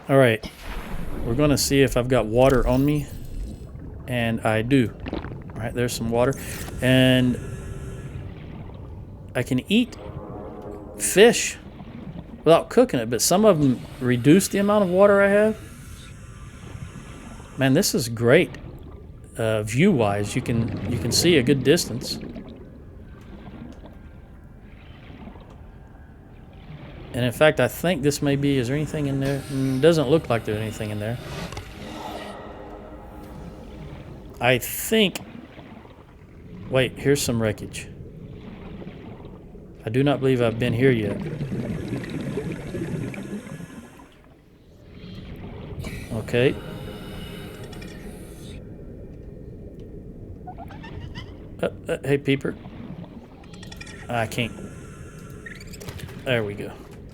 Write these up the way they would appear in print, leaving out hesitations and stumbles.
All right. We're going to see if I've got water on me. And I do. All right, there's some water. And I can eat fish without cooking it, but some of them reduce the amount of water I have. Man, this is great. View-wise, you can see a good distance. And in fact, I think this may be... Is there anything in there? Doesn't look like there's anything in there. I think... Wait, here's some wreckage. I do not believe I've been here yet. Okay. Hey, Peeper. I can't. There we go.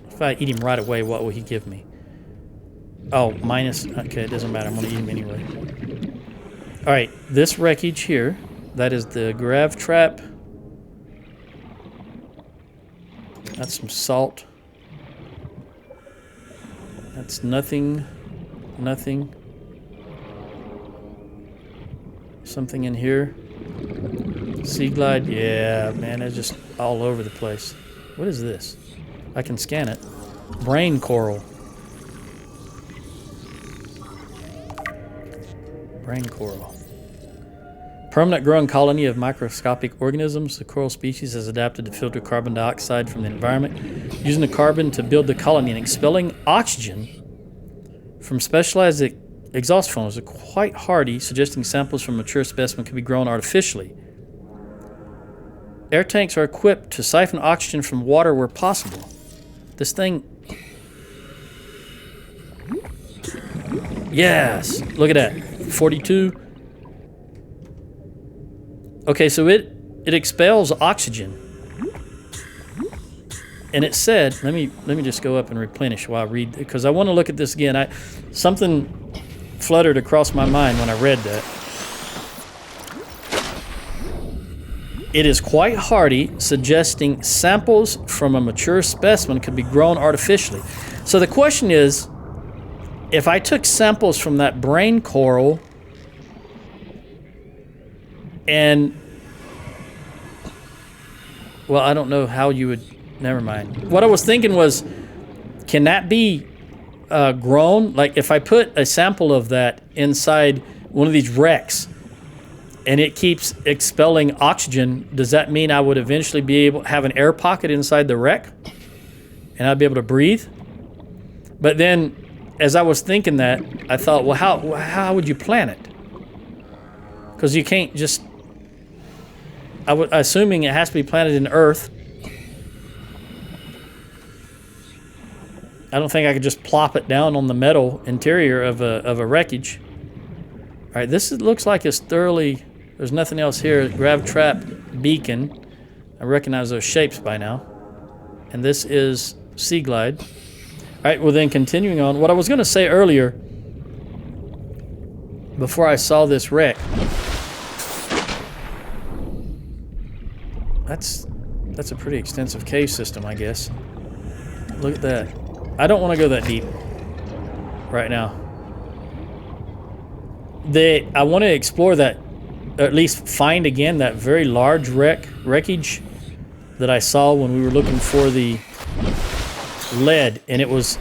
If I eat him right away, what will he give me? Oh, minus. Okay, it doesn't matter. I'm going to eat him anyway. All right, this wreckage here, that is the grav trap. That's some salt. That's nothing. Nothing. Something in here. Sea glide. Yeah, man, it's just all over the place. What is this? I can scan it. Brain coral. Brain coral. Permanent growing colony of microscopic organisms. The coral species has adapted to filter carbon dioxide from the environment, using the carbon to build the colony and expelling oxygen from specialized exhaust funnels. Are quite hardy, suggesting samples from mature specimen can be grown artificially. Air tanks are equipped to siphon oxygen from water where possible. This thing... Yes! Look at that. 42. Okay, so it expels oxygen. And it said, let me just go up and replenish while I read, because I want to look at this again. Something fluttered across my mind when I read that. It is quite hardy, suggesting samples from a mature specimen could be grown artificially. So the question is, if I took samples from that brain coral and, well, I don't know how you would, never mind. What I was thinking was, can that be grown? Like if I put a sample of that inside one of these wrecks and it keeps expelling oxygen, does that mean I would eventually be able to have an air pocket inside the wreck and I'd be able to breathe? But then as I was thinking that, I thought, well, how would you plant it? Because you can't just... assuming it has to be planted in earth. I don't think I could just plop it down on the metal interior of a wreckage. All right, this looks like it's thoroughly... There's nothing else here. Grav trap beacon. I recognize those shapes by now. And this is Sea Glide. All right, well then continuing on. What I was going to say earlier, before I saw this wreck, that's a pretty extensive cave system, I guess. Look at that. I don't want to go that deep right now. I want to explore that, or at least find again that very large wreckage that I saw when we were looking for the lead, and it was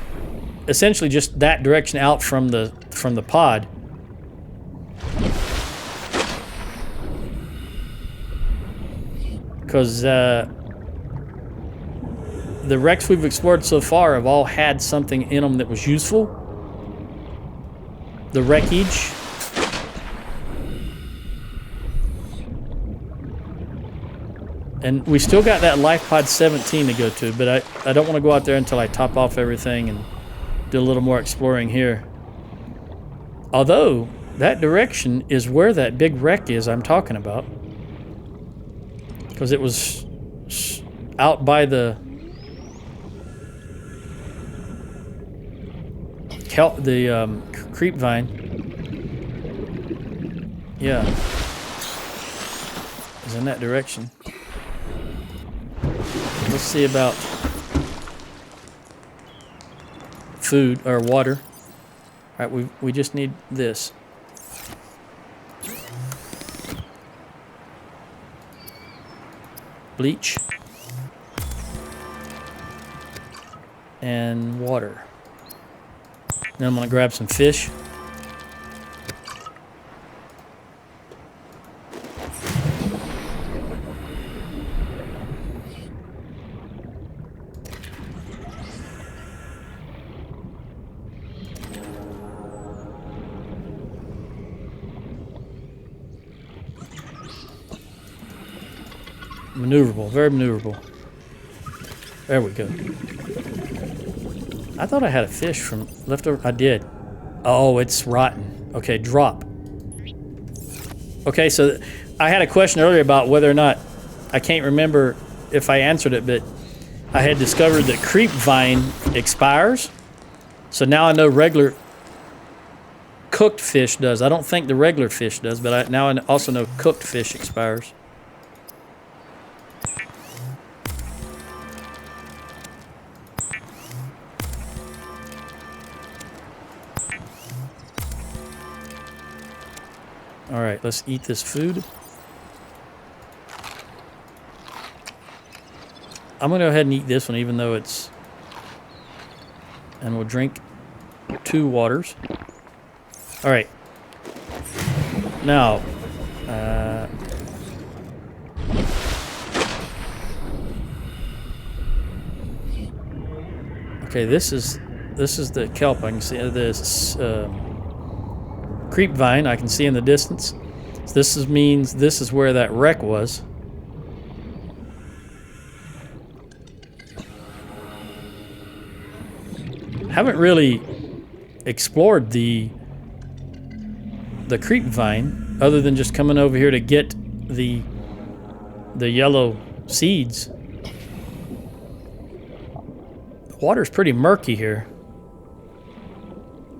essentially just that direction out from the pod. Because the wrecks we've explored so far have all had something in them that was useful. The wreckage. And we still got that Lifepod 17 to go to, but I don't want to go out there until I top off everything and do a little more exploring here. Although, that direction is where that big wreck is I'm talking about. Because it was out by the creep vine. Yeah. It's in that direction. Let's see about food or water. All right, we just need this. Bleach. And water. Then I'm gonna grab some fish. Maneuverable, very maneuverable. There we go. I thought I had a fish from leftover. I did. Oh, it's rotten. Okay, drop. Okay, so I had a question earlier about whether or not, I can't remember if I answered it, but I had discovered that creep vine expires. So now I know regular cooked fish does. I don't think the regular fish does, but now I also know cooked fish expires. All right, let's eat this food. I'm gonna go ahead and eat this one, even though it's... And we'll drink 2 waters. All right. Now, okay, this is the kelp. I can see this creep vine. I can see in the distance. So this means this is where that wreck was. Haven't really explored the creep vine other than just coming over here to get the yellow seeds. The water's pretty murky here.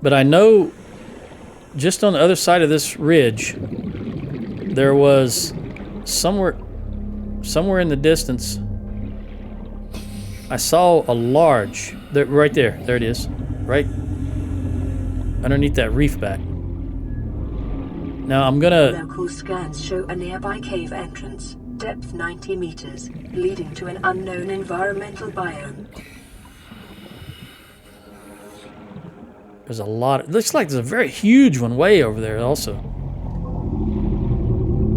But I know just on the other side of this ridge there was somewhere in the distance I saw a large, right there it is, right underneath that reef back. Now I'm gonna... Local scans show a nearby cave entrance, depth 90 meters, leading to an unknown environmental biome. There's a lot of... Looks like there's a very huge one way over there also.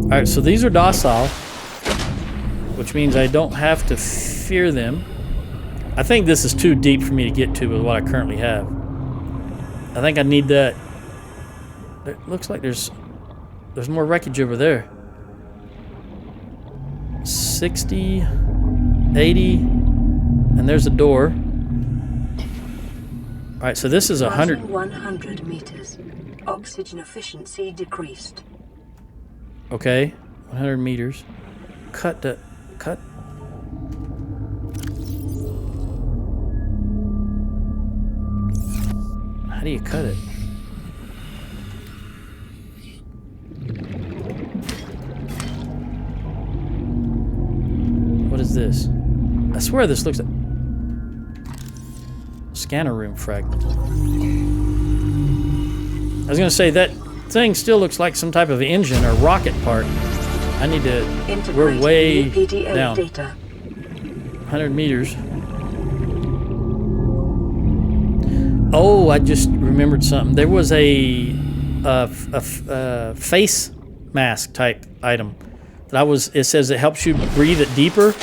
Alright, so these are docile, which means I don't have to fear them. I think this is too deep for me to get to with what I currently have. I think I need that. It looks like there's more wreckage over there. 60, 80, and there's a door. All right, so this is 100. 100 meters. Oxygen efficiency decreased. Okay, 100 meters. Cut. How do you cut it? What is this? I swear this looks like... Scanner room fragment. I was gonna say that thing still looks like some type of engine or rocket part. I need to... We're way down. Data. 100 meters. Oh, I just remembered something. There was a face mask type item that it says it helps you breathe it deeper.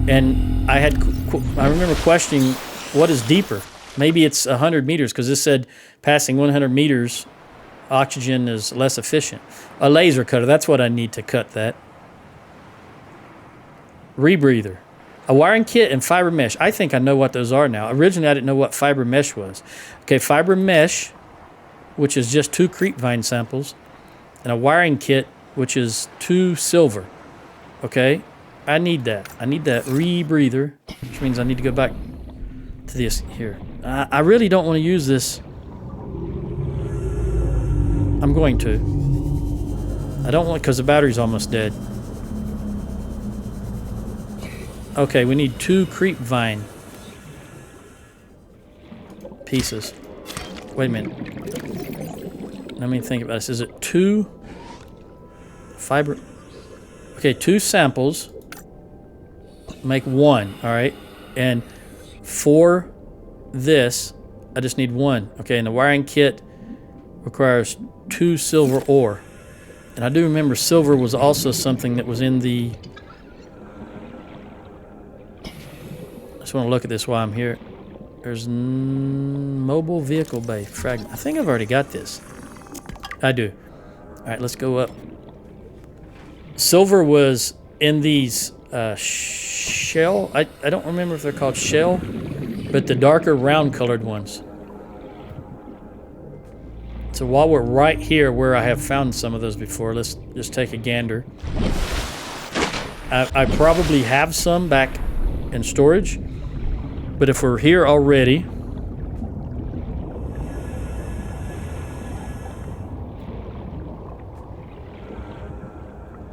And I remember questioning, what is deeper? Maybe it's 100 meters, because this said passing 100 meters, oxygen is less efficient. A laser cutter, that's what I need to cut that. Rebreather. A wiring kit and fiber mesh. I think I know what those are now. Originally, I didn't know what fiber mesh was. Okay, fiber mesh, which is just 2 creep vine samples, and a wiring kit, which is 2 silver. Okay, I need that. I need that rebreather, which means I need to go back to this here. I really don't want to use this. I'm going to. I don't want, because the battery's almost dead. Okay, we need 2 creep vine pieces. Wait a minute. Let me think about this. Is it 2 fiber? Okay, 2 samples make 1, all right? And for this, I just need 1. Okay, and the wiring kit requires 2 silver ore. And I do remember silver was also something that was in the... I just want to look at this while I'm here. There's mobile vehicle bay fragment. I think I've already got this. I do. All right, let's go up. Silver was in these shell. I don't remember if they're called shell, but the darker round colored ones. So while we're right here where I have found some of those before, let's just take a gander. I probably have some back in storage, but if we're here already,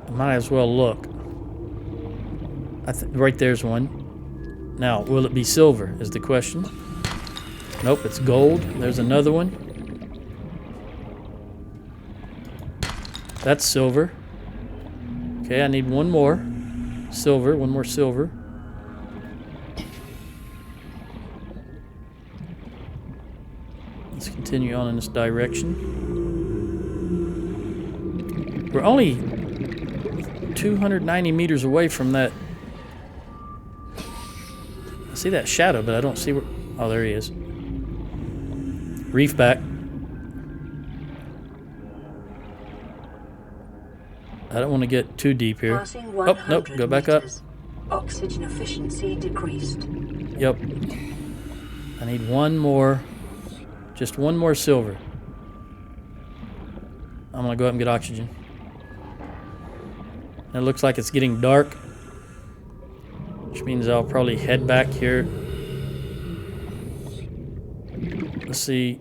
I might as well look. Right there's one. Now, will it be silver is the question. Nope, it's gold. There's another one. That's silver. Okay, I need one more silver. One more silver. Let's continue on in this direction. We're only 290 meters away from that. I see that shadow, but I don't see where... Oh, there he is. Reef back. I don't want to get too deep here. Oh, nope, go back up. Oxygen efficiency decreased. Yep. I need one more. Just one more silver. I'm going to go up and get oxygen. It looks like it's getting dark, which means I'll probably head back here. Let's see.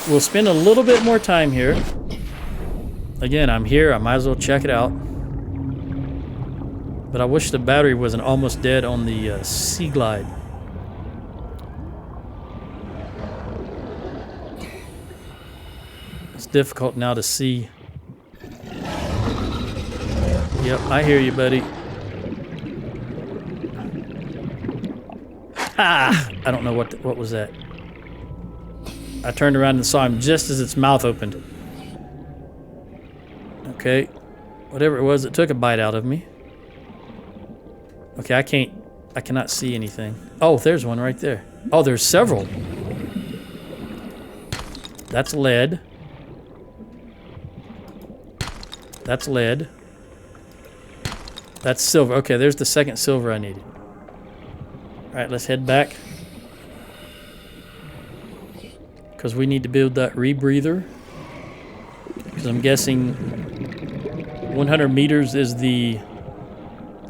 We'll spend a little bit more time here. Again, I'm here. I might as well check it out. But I wish the battery wasn't almost dead on the Sea Glide. It's difficult now to see. Yep, I hear you, buddy. Ah! I don't know what was that. I turned around and saw him just as its mouth opened. Okay, whatever it was, it took a bite out of me. Okay, I cannot see anything. Oh, there's one right there. Oh, there's several. That's lead. That's lead. That's silver. Okay, there's the second silver I needed. All right, let's head back. Because we need to build that rebreather. Because I'm guessing 100 meters is the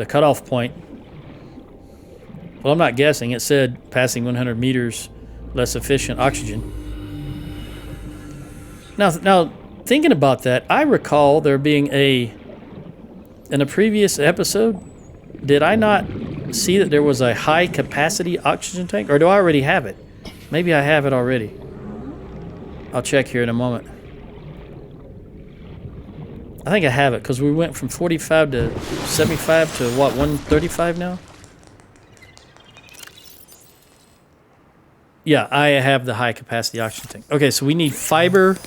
cutoff point. Well, I'm not guessing. It said passing 100 meters, less efficient oxygen. Now, thinking about that, I recall there being in a previous episode, did I not see that there was a high capacity oxygen tank? Or do I already have it? Maybe I have it already. I'll check here in a moment. I think I have it because we went from 45 to 75 to what, 135 now? Yeah, I have the high capacity oxygen tank. Okay, so we need fiber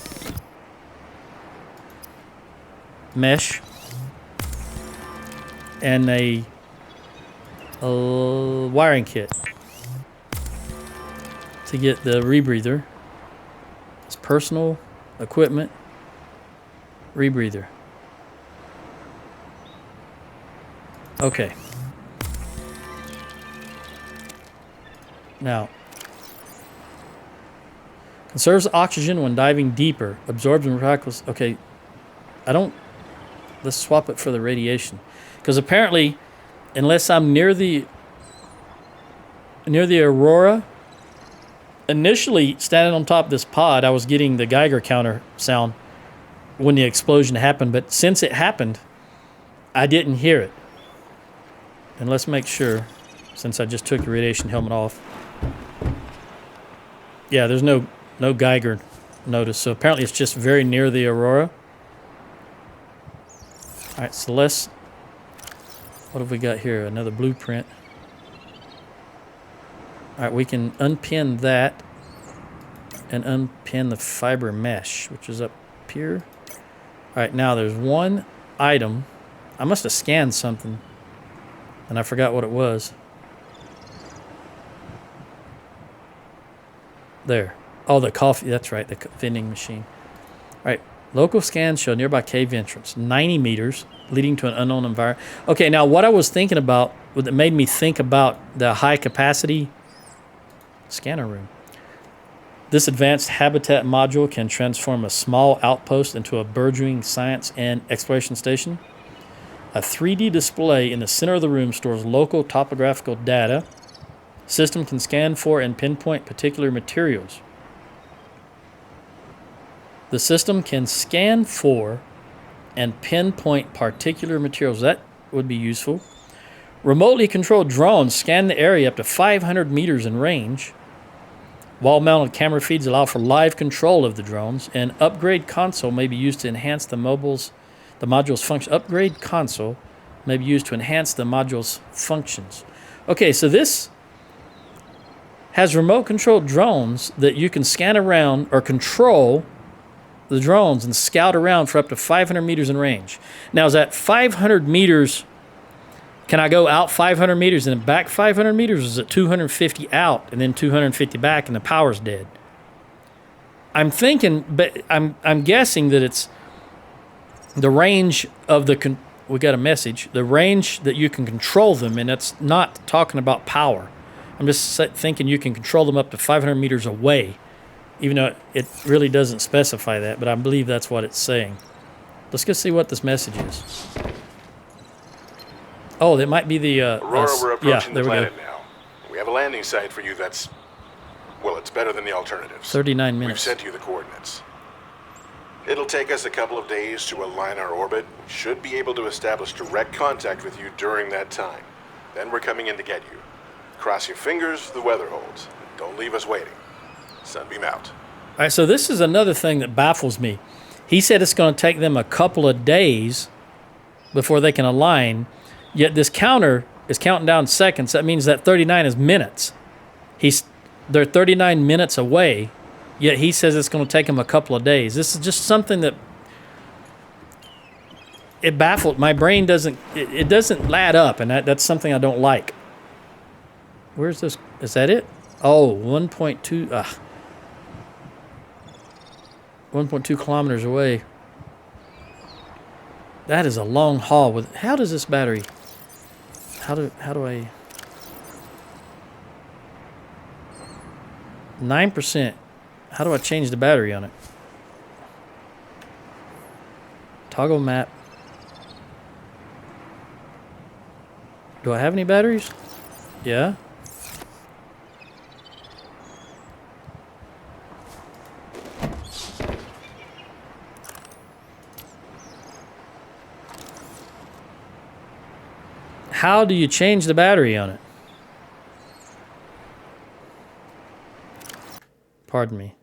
mesh and a wiring kit to get the rebreather. It's personal equipment rebreather. Okay. Now, conserves oxygen when diving deeper. Absorbs and recycles. Okay, let's swap it for the radiation. Because apparently, unless I'm near the aurora, initially standing on top of this pod, I was getting the Geiger counter sound when the explosion happened. But since it happened, I didn't hear it. And let's make sure, since I just took the radiation helmet off. Yeah, there's no No Geiger notice. So apparently it's just very near the aurora. All right, so let's... What have we got here? Another blueprint. All right, we can unpin that and unpin the fiber mesh, which is up here. All right, now there's one item. I must have scanned something, and I forgot what it was. There. Oh, the coffee. That's right, the vending machine. All right, local scans show nearby cave entrance, 90 meters, leading to an unknown environment. Okay, now what I was thinking about, what made me think about the high-capacity scanner room. This advanced habitat module can transform a small outpost into a burgeoning science and exploration station. A 3D display in the center of the room stores local topographical data. System can scan for and pinpoint particular materials. The system can scan for and pinpoint particular materials. That would be useful. Remotely controlled drones scan the area up to 500 meters in range. Wall-mounted camera feeds allow for live control of the drones. An upgrade console may be used to enhance the module's function. Upgrade console may be used to enhance the module's functions. Okay, so this has remote-controlled drones that you can scan around or control the drones and scout around for up to 500 meters in range. Now, is that 500 meters... Can I go out 500 meters and then back 500 meters? Or is it 250 out and then 250 back and the power's dead? I'm thinking, but I'm guessing that it's the range of the... we got a message. The range that you can control them, and it's not talking about power. I'm just thinking you can control them up to 500 meters away, even though it really doesn't specify that, but I believe that's what it's saying. Let's go see what this message is. Oh, that might be the... Aurora, we're approaching the planet go. now. We have a landing site for you that's... well, it's better than the alternatives. 39 We've minutes. sent you the coordinates. It'll take us a couple of days to align our orbit. We should be able to establish direct contact with you during that time. Then we're coming in to get you. Cross your fingers, the weather holds. Don't leave us waiting. Sunbeam out. All right, so this is another thing that baffles me. He said it's going to take them a couple of days before they can align, yet this counter is counting down seconds. That means that 39 is minutes. They're 39 minutes away, yet he says it's going to take them a couple of days. This is just something that it baffled. My brain doesn't add up, and that's something I don't like. Where's this? Is that it? Oh, 1.2 kilometers away. That is a long haul. How does this battery... How do I... 9%. How do I change the battery on it? Toggle map. Do I have any batteries? Yeah. How do you change the battery on it? Pardon me.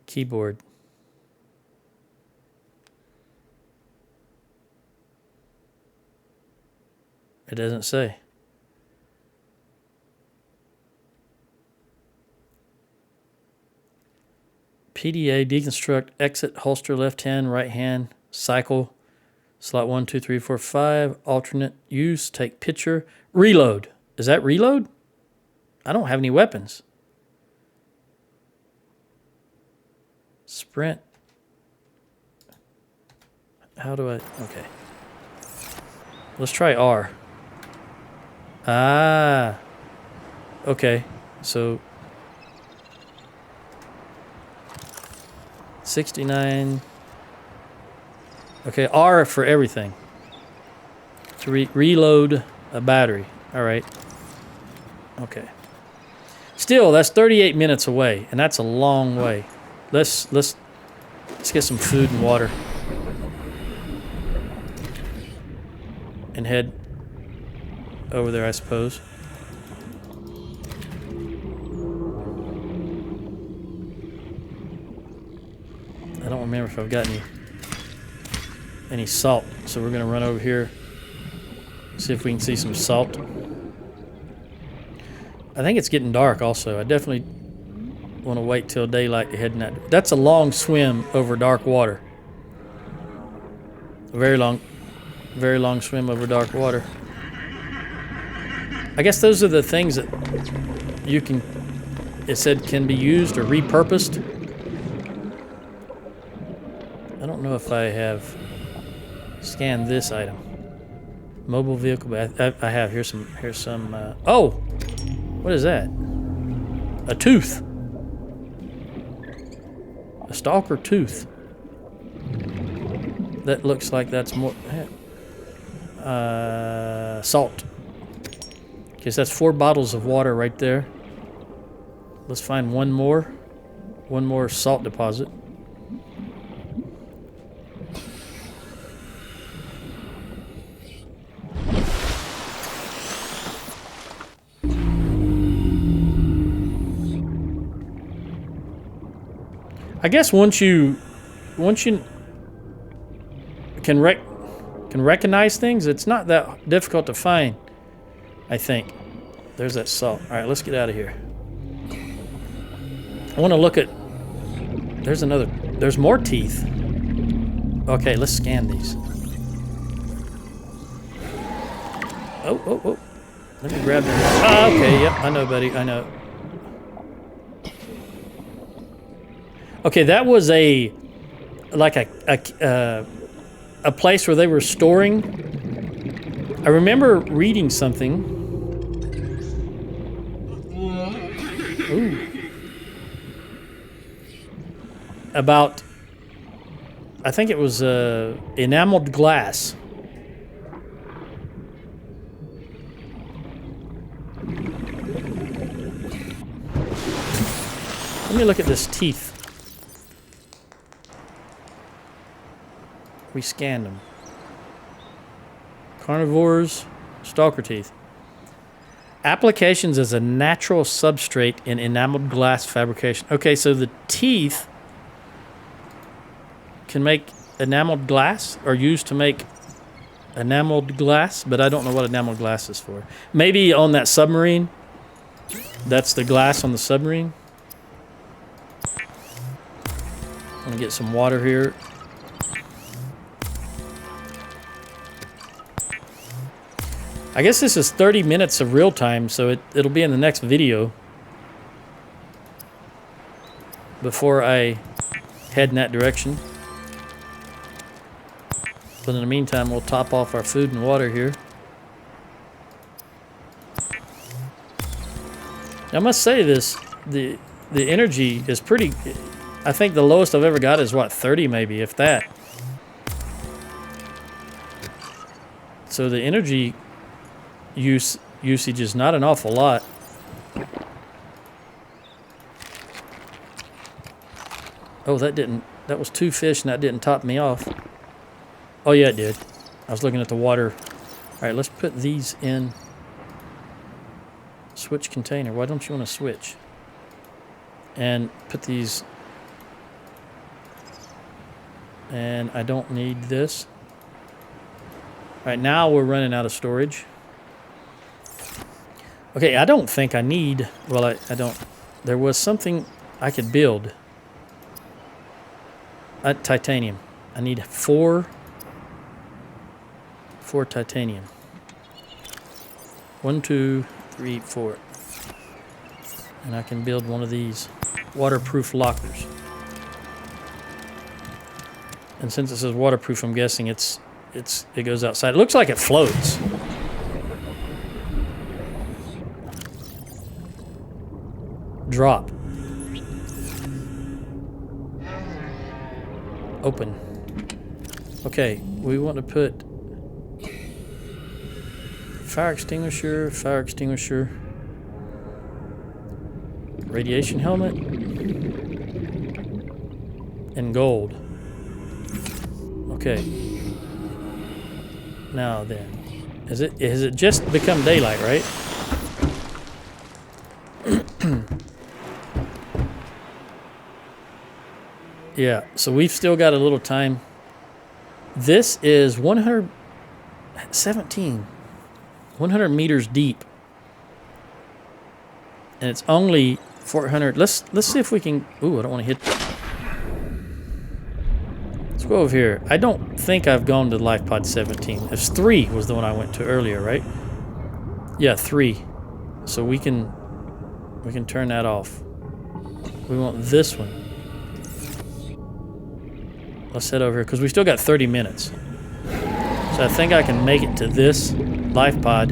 Keyboard. It doesn't say. PDA, deconstruct, exit, holster, left hand, right hand, cycle, slot 1, 2, 3, 4, 5, alternate, use, take picture, reload. Is that reload? I don't have any weapons. Sprint. How do I... Okay. Let's try R. Ah. Okay. So... 69... Okay, R for everything. To reload a battery. All right. Okay. Still, that's 38 minutes away, and that's a long way. Let's get some food and water. And head over there, I suppose. remember if I've got any salt. So we're gonna run over here, see if we can see some salt. I think it's getting dark also. I definitely want to wait till daylight to head in that. That's a long swim over dark water. A very long swim over dark water. I guess those are the things that you can, it said can be used or repurposed. I don't know if I have scanned this item. Mobile vehicle, but I have. Here's some, oh! What is that? A tooth. A stalker tooth. That looks like that's more... salt. Okay, so that's 4 bottles of water right there. Let's find one more salt deposit. I guess once you can recognize things, it's not that difficult to find, I think. There's that salt. All right, let's get out of here. I want to look at... There's more teeth. Okay, let's scan these. Oh. Let me grab them. Ah, okay, yep, I know, buddy, I know. Okay, that was a place where they were storing. I remember reading something. Ooh. About, I think it was enameled glass. Let me look at this teeth. We scanned them. Carnivores, stalker teeth. Applications as a natural substrate in enameled glass fabrication. Okay, so the teeth can make enameled glass, or used to make enameled glass, but I don't know what enameled glass is for. Maybe on that submarine. That's the glass on the submarine. I'm gonna get some water here. I guess this is 30 minutes of real time, so it'll be in the next video before I head in that direction. But in the meantime, we'll top off our food and water here. I must say this, the energy is pretty... I think the lowest I've ever got is, what, 30 maybe, if that. So the energy usage is not an awful lot. Oh, that was 2 fish and that didn't top me off. Oh yeah, it did. I was looking at the water. All right, let's put these in. Switch container. Why don't you want to switch? And put these. And I don't need this. All right, now we're running out of storage. Okay, I don't think I need... Well, I don't... There was something I could build. Titanium. I need 4 titanium. 1, 2, 3, 4. And I can build one of these waterproof lockers. And since it says waterproof, I'm guessing it goes outside. It looks like it floats. Drop. Open. Okay, we want to put fire extinguisher, radiation helmet, and gold. Okay. Now then, has it just become daylight, right? Yeah, so we've still got a little time. This is 100 meters deep. And it's only 400. Let's see if we can. Ooh, I don't want to hit that. Let's go over here. I don't think I've gone to Lifepod 17. It's 3 was the one I went to earlier, right? Yeah, 3. So we can turn that off. We want this one. Let's head over here because we still got 30 minutes. So I think I can make it to this Lifepod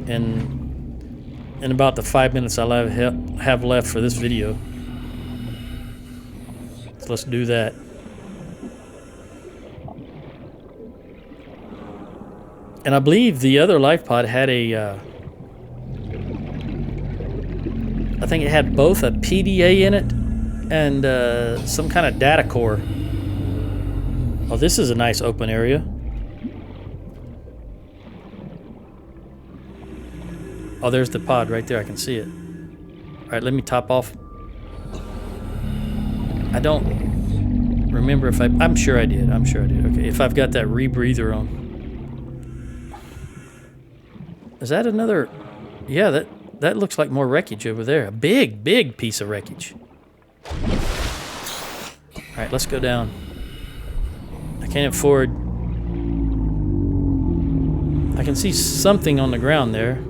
in about the 5 minutes I'll have left for this video. So let's do that. And I believe the other Lifepod had a... I think it had both a PDA in it and some kind of data core. Oh, this is a nice open area. Oh, there's the pod right there. I can see it. All right, let me top off. I don't remember if I'm sure I did. I'm sure I did. Okay, if I've got that rebreather on. Is that another... Yeah, that looks like more wreckage over there. A big, big piece of wreckage. All right, let's go down. I can't afford... I can see something on the ground there.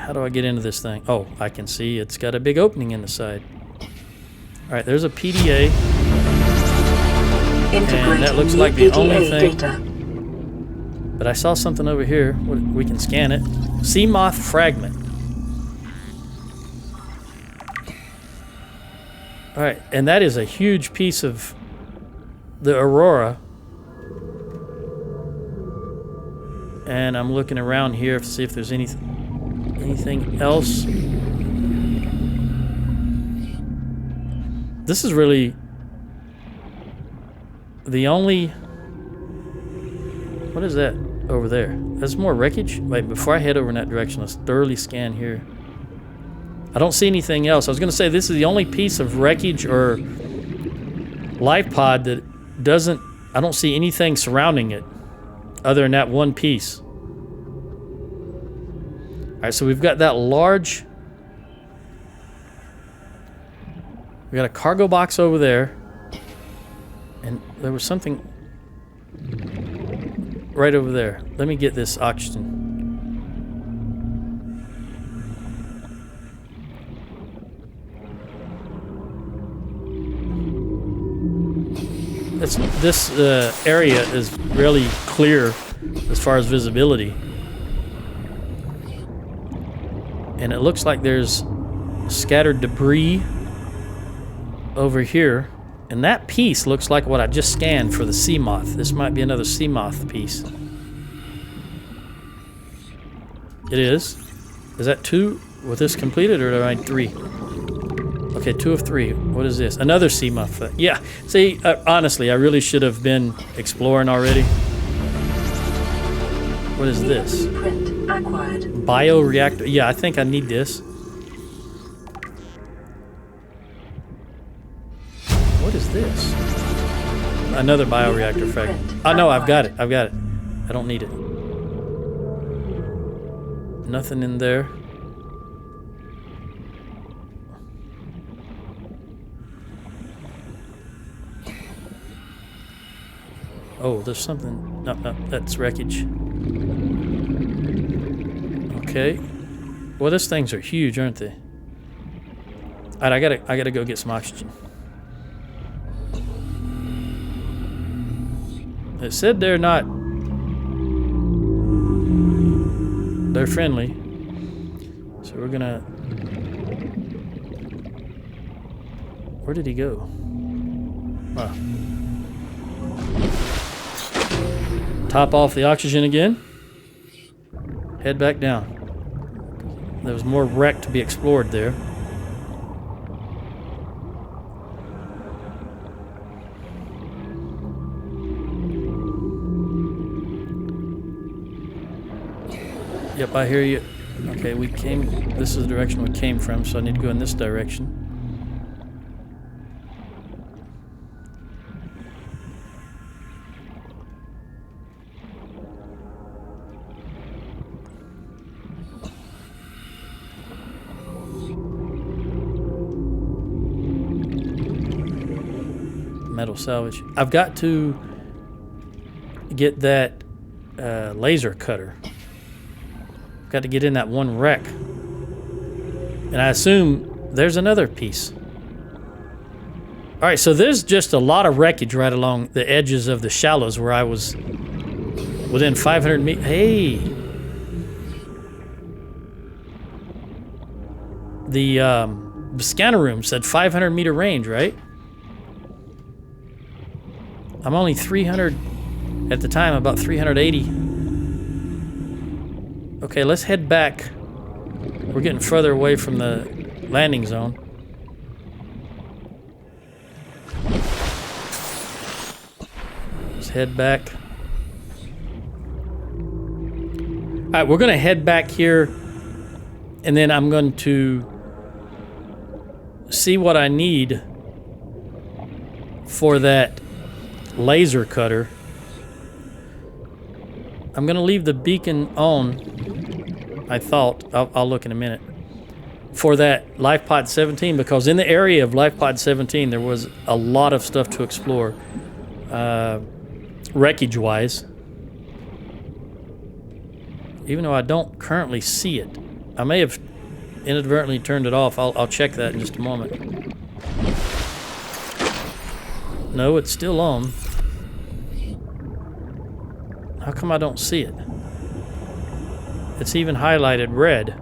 How do I get into this thing? Oh, I can see it's got a big opening in the side. All right, there's a PDA. And that looks like the only thing. But I saw something over here. We can scan it. Seamoth fragment. All right, and that is a huge piece of the Aurora. And I'm looking around here to see if there's anything else. This is really the only... What is that over there? That's more wreckage? Wait, before I head over in that direction, let's thoroughly scan here. I don't see anything else. I was going to say this is the only piece of wreckage or Lifepod that doesn't... I don't see anything surrounding it other than that one piece. All right, so we've got that large... We got a cargo box over there. And there was something right over there. Let me get this oxygen. This area is really clear as far as visibility. And it looks like there's scattered debris over here. And that piece looks like what I just scanned for the Seamoth. This might be another Seamoth piece. It is. Is that 2 with this completed, or do I need 3? Okay, 2 of 3. What is this? Another Seamoth. Yeah. See, honestly, I really should have been exploring already. What is this? Bioreactor. Yeah, I think I need this. What is this? Another bioreactor fragment. Oh, no, I've got it. I've got it. I don't need it. Nothing in there. Oh, there's something. No, that's wreckage. Okay. Well, these things are huge, aren't they? All right, I gotta go get some oxygen. It said they're not. They're friendly. So we're gonna. Where did he go? Oh. Top off the oxygen again. Head back down. There was more wreck to be explored there. Yep, I hear you. Okay, we came... This is the direction we came from, so I need to go in this direction. Metal salvage. I've got to get that laser cutter. I've got to get in that one wreck. And I assume there's another piece. All right, so there's just a lot of wreckage right along the edges of the shallows where I was within 500 meters. Hey! The scanner room said 500 meter range, right? I'm only 300 at the time, about 380. Okay, let's head back. We're getting further away from the landing zone. Let's head back. All right, we're going to head back here, and then I'm going to see what I need for that laser cutter. I'm going to leave the beacon on, I thought. I'll look in a minute. For that Lifepod 17, because in the area of Lifepod 17, there was a lot of stuff to explore, wreckage-wise. Even though I don't currently see it. I may have inadvertently turned it off. I'll check that in just a moment. No, it's still on. How come I don't see it? It's even highlighted red.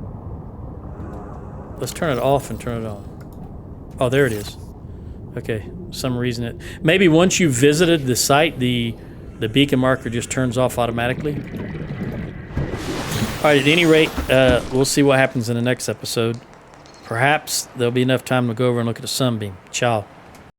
Let's turn it off and turn it on. Oh, there it is. Okay, some reason it... Maybe once you've visited the site, the beacon marker just turns off automatically. All right, at any rate, we'll see what happens in the next episode. Perhaps there'll be enough time to go over and look at a Sunbeam. Ciao.